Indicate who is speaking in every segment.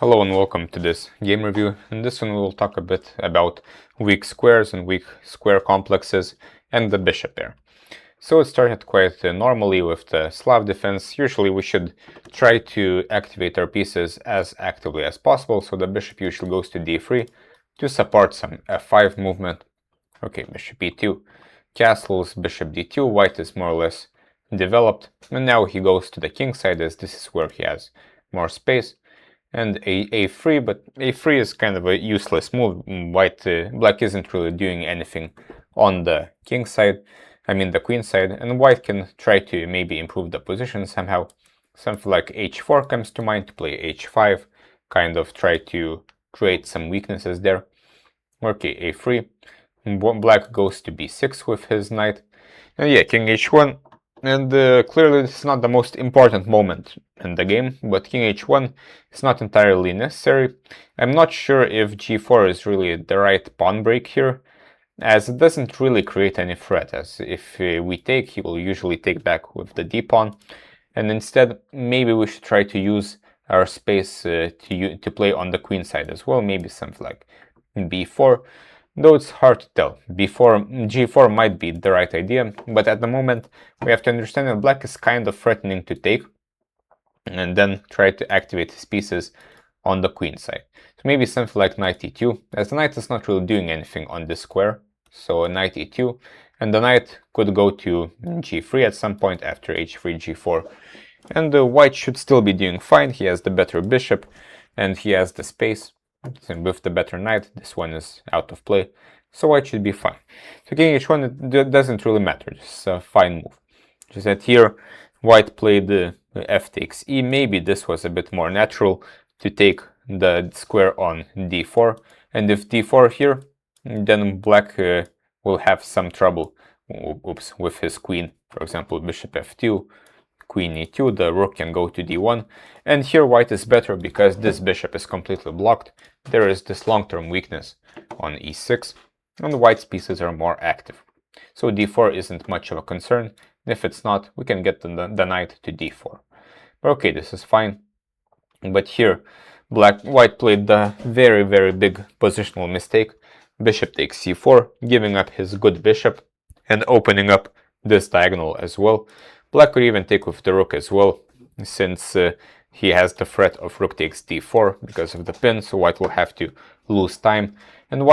Speaker 1: Hello and welcome to this game review. In this one we will talk a bit about weak squares and weak square complexes and the bishop pair. So it started quite normally with the Slav defense. Usually we should try to activate our pieces as actively as possible, so the bishop usually goes to d3 to support some f5 movement. Okay, bishop e2, castles, bishop d2, white is more or less developed, and now he goes to the king side as this is where he has more space. And a3, but a3 is kind of a useless move. Black isn't really doing anything on the king side, the queen side, and white can try to maybe improve the position somehow. Something like h4 comes to mind, to play h5, kind of try to create some weaknesses there. Okay, a3, black goes to b6 with his knight, and yeah, king h1. And clearly this is not the most important moment in the game, but king h1 is not entirely necessary. I'm not sure if g4 is really the right pawn break here, as it doesn't really create any threat, as if we take, he will usually take back with the d-pawn, and instead maybe we should try to use our space to play on the queen side as well, maybe something like b4. Though it's hard to tell. G4 might be the right idea, but at the moment we have to understand that black is kind of threatening to take and then try to activate his pieces on the queen side. So maybe something like knight e2, as the knight is not really doing anything on this square. So knight e2, and the knight could go to g3 at some point after h3, g4. And the white should still be doing fine. He has the better bishop and he has the space. And with the better knight, this one is out of play, so white should be fine. So king h1, it doesn't really matter, it's a fine move. Just that here, white played f takes e. Maybe this was a bit more natural to take the square on d4, and if d4 here, then black will have some trouble with his queen. For example, bishop f2, queen e2, the rook can go to d1, and here white is better because this bishop is completely blocked. There is this long-term weakness on e6, and white's pieces are more active. So d4 isn't much of a concern. If it's not, we can get the knight to d4. But okay, this is fine. But here, white played the very, very big positional mistake. Bishop takes c4, giving up his good bishop and opening up this diagonal as well. Black could even take with the rook as well, since he has the threat of rook takes d4 because of the pin, so white will have to lose time. And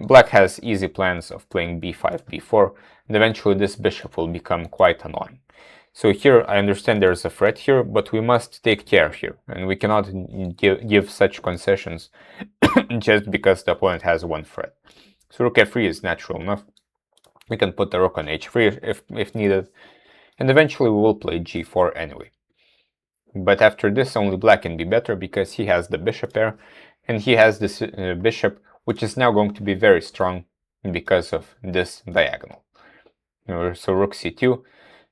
Speaker 1: black has easy plans of playing b5, b4, and eventually this bishop will become quite annoying. So here I understand there's a threat here, but we must take care here, and we cannot give such concessions just because the opponent has one threat. So rook f3 is natural enough. We can put the rook on h3 if needed, and eventually we will play g4 anyway. But after this, only black can be better because he has the bishop pair, and he has this bishop, which is now going to be very strong because of this diagonal. So rook c2,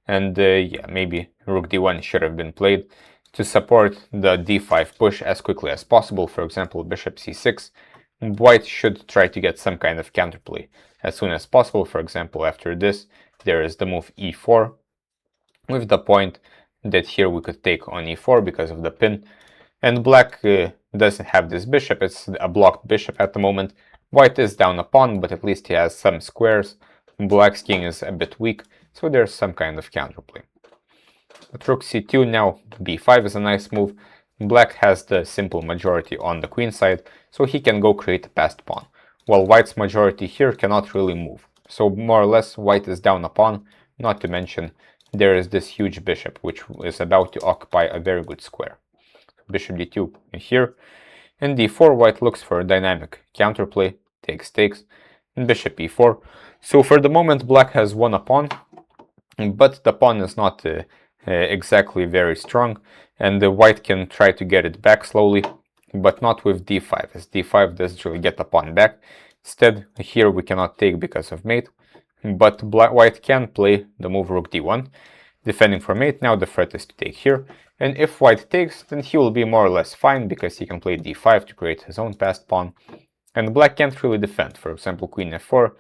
Speaker 1: and yeah, maybe rook d1 should have been played to support the d5 push as quickly as possible. For example, bishop c6. White should try to get some kind of counterplay as soon as possible. For example, after this, there is the move e4, with the point that here we could take on e4 because of the pin. And black doesn't have this bishop, it's a blocked bishop at the moment. White is down a pawn, but at least he has some squares. Black's king is a bit weak, so there's some kind of counterplay. But rook c2, now b5 is a nice move. Black has the simple majority on the queen side, so he can go create a passed pawn, while white's majority here cannot really move. So more or less white is down a pawn, not to mention there is this huge bishop which is about to occupy a very good square. Bishop d2 here, and d4 white looks for a dynamic counterplay, takes, and bishop e4. So for the moment black has won a pawn, but the pawn is not exactly very strong, and the white can try to get it back slowly, but not with d5, as d5 doesn't really get the pawn back. Instead, here we cannot take because of mate, but white can play the move rook d1, defending for mate. Now the threat is to take here, and if white takes, then he will be more or less fine because he can play d5 to create his own passed pawn, and black can't really defend. For example, queen f4,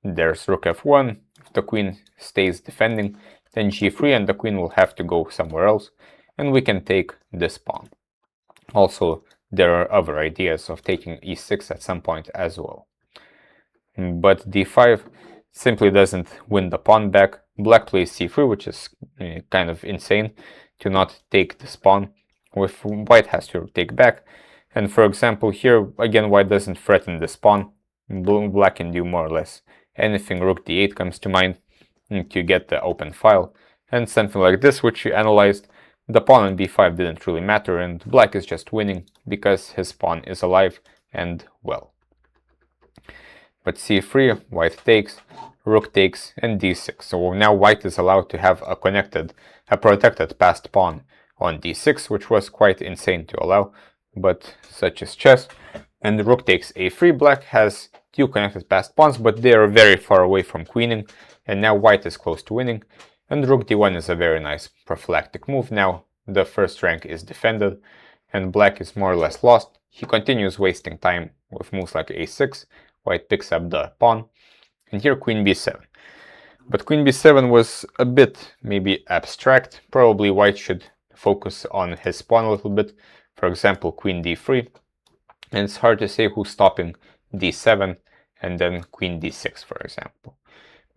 Speaker 1: there's rook f1, if the queen stays defending, then g3 and the queen will have to go somewhere else, and we can take this pawn. Also, there are other ideas of taking e6 at some point as well. But d5 simply doesn't win the pawn back. Black plays c3, which is kind of insane to not take this pawn, with white has to take back. And for example, here again, white doesn't threaten this pawn. Black can do more or less anything. Rook d8 comes to mind to get the open file, and something like this, which you analyzed. The pawn on b5 didn't really matter, and black is just winning because his pawn is alive and well. But c3, white takes, rook takes, and d6. So now white is allowed to have a protected passed pawn on d6, which was quite insane to allow, but such is chess. And rook takes a3. Black has two connected passed pawns, but they are very far away from queening, and now white is close to winning. And rook d1 is a very nice prophylactic move. Now the first rank is defended, and black is more or less lost. He continues wasting time with moves like a6. White picks up the pawn, and here queen b7. But queen b7 was a bit maybe abstract. Probably white should focus on his pawn a little bit. For example, queen d3. And it's hard to say who's stopping d7 and then queen d6, for example.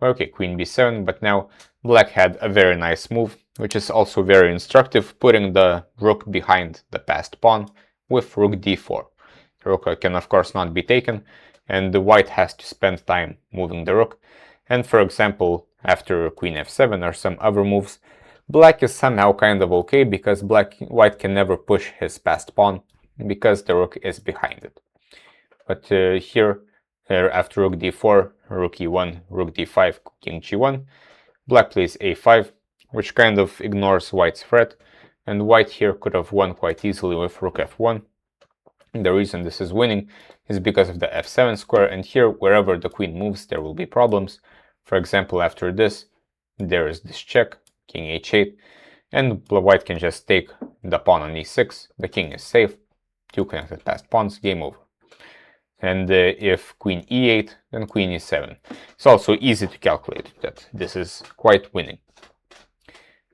Speaker 1: Okay, queen b7, but now black had a very nice move, which is also very instructive, putting the rook behind the passed pawn with rook d4. The rook can of course not be taken, and the white has to spend time moving the rook. And for example, after queen f7 or some other moves, black is somehow kind of okay, because white can never push his passed pawn because the rook is behind it. But here, after rook d4, rook e1, rook d5, king g1, black plays a5, which kind of ignores white's threat, and white here could have won quite easily with rook f1. The reason this is winning is because of the f7 square, and here wherever the queen moves there will be problems. For example, after this there is this check, king h8, and white can just take the pawn on e6, the king is safe, two connected passed pawns, game over. And if queen e8, then queen e7. It's also easy to calculate that this is quite winning.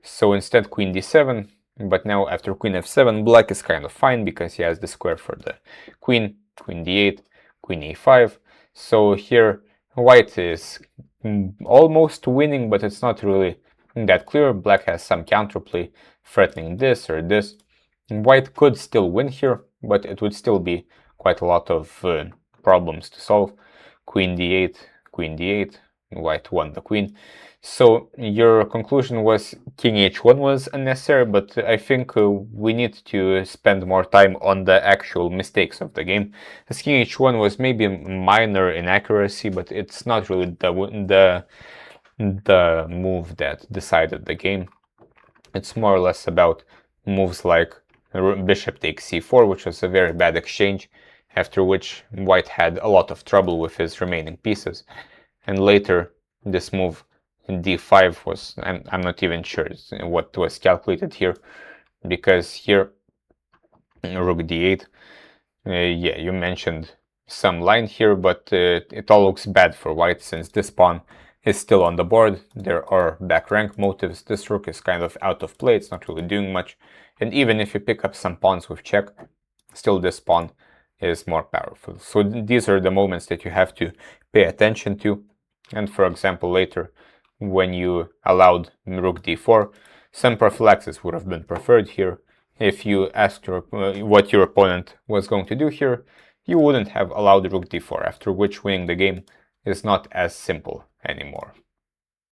Speaker 1: So instead queen d7, but now after queen f7, black is kind of fine because he has the square for the queen, queen d8, queen e5. So here white is almost winning, but it's not really that clear. Black has some counterplay threatening this or this. White could still win here, but it would still be quite a lot of problems to solve. Queen d8, white won the queen. So your conclusion was king h1 was unnecessary, but I think we need to spend more time on the actual mistakes of the game. As king h1 was maybe minor inaccuracy, but it's not really the move that decided the game. It's more or less about moves like bishop takes c4, which was a very bad exchange, after which white had a lot of trouble with his remaining pieces. And later this move d5 was, I'm not even sure what was calculated here, because here rook d8, yeah, you mentioned some line here, but it all looks bad for white since this pawn is still on the board. There are back rank motives. This rook is kind of out of play, it's not really doing much, and even if you pick up some pawns with check, still this pawn is more powerful. So these are the moments that you have to pay attention to. And for example, later when you allowed rook d4, some prophylaxis would have been preferred here. If you asked what your opponent was going to do here, you wouldn't have allowed rook d4, after which winning the game is not as simple anymore.